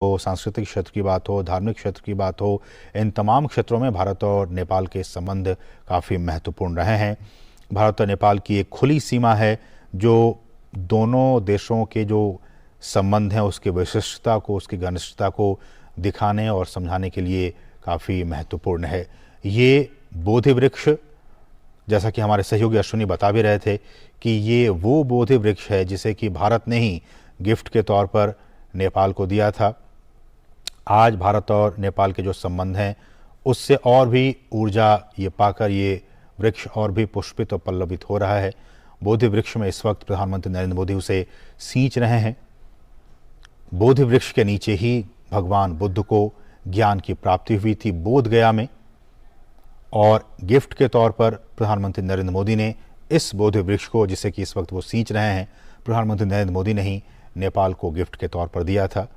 हो, सांस्कृतिक क्षेत्र की बात हो, धार्मिक क्षेत्र की बात हो, इन तमाम क्षेत्रों में भारत और नेपाल के संबंध काफ़ी महत्वपूर्ण रहे हैं। भारत और नेपाल की एक खुली सीमा है जो दोनों देशों के जो संबंध हैं उसकी विशिष्टता को, उसकी घनिष्ठता को दिखाने और समझाने के लिए काफ़ी महत्वपूर्ण है। ये बोधि वृक्ष, जैसा कि हमारे सहयोगी अश्विनी बता भी रहे थे कि ये वो बोधि वृक्ष है जिसे कि भारत ने ही गिफ्ट के तौर पर नेपाल को दिया था। आज भारत और नेपाल के जो संबंध हैं उससे और भी ऊर्जा ये पाकर ये वृक्ष और भी पुष्पित और पल्लवित हो रहा है। बोधि वृक्ष में इस वक्त प्रधानमंत्री नरेंद्र मोदी उसे सींच रहे हैं। बोधि वृक्ष के नीचे ही भगवान बुद्ध को ज्ञान की प्राप्ति हुई थी बोध गया में, और गिफ्ट के तौर पर प्रधानमंत्री नरेंद्र मोदी ने इस बोधि वृक्ष को, जिसे कि इस वक्त वो सींच रहे हैं, प्रधानमंत्री नरेंद्र मोदी ने ही नेपाल को गिफ्ट के तौर पर दिया था।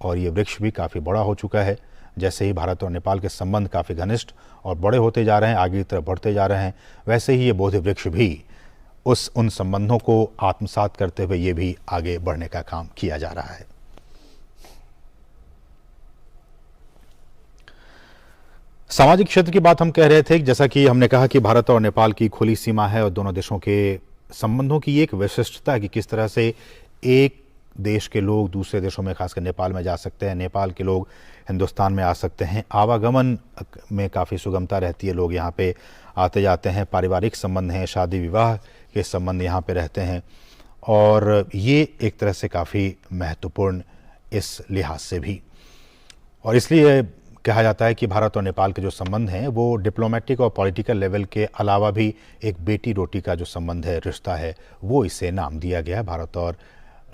और ये वृक्ष भी काफ़ी बड़ा हो चुका है। जैसे ही भारत और नेपाल के संबंध काफ़ी घनिष्ठ और बड़े होते जा रहे हैं, आगे की तरफ बढ़ते जा रहे हैं, वैसे ही ये बोधि वृक्ष भी उन संबंधों को आत्मसात करते हुए ये भी आगे बढ़ने का काम किया जा रहा है। सामाजिक क्षेत्र की बात हम कह रहे थे, जैसा कि हमने कहा कि भारत और नेपाल की खुली सीमा है और दोनों देशों के संबंधों की एक विशिष्टता है कि किस तरह से एक देश के लोग दूसरे देशों में, खासकर नेपाल में जा सकते हैं, नेपाल के लोग हिंदुस्तान में आ सकते हैं। आवागमन में काफ़ी सुगमता रहती है, लोग यहाँ पे आते जाते हैं, पारिवारिक संबंध हैं, शादी विवाह के संबंध यहाँ पे रहते हैं, और ये एक तरह से काफ़ी महत्वपूर्ण इस लिहाज से भी। और इसलिए कहा जाता है कि भारत और नेपाल के जो संबंध हैं वो डिप्लोमेटिक और पॉलिटिकल लेवल के अलावा भी एक बेटी रोटी का जो संबंध है, रिश्ता है, वो इसे नाम दिया गया है भारत और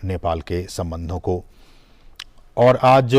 नेपाल के संबंधों को। और आज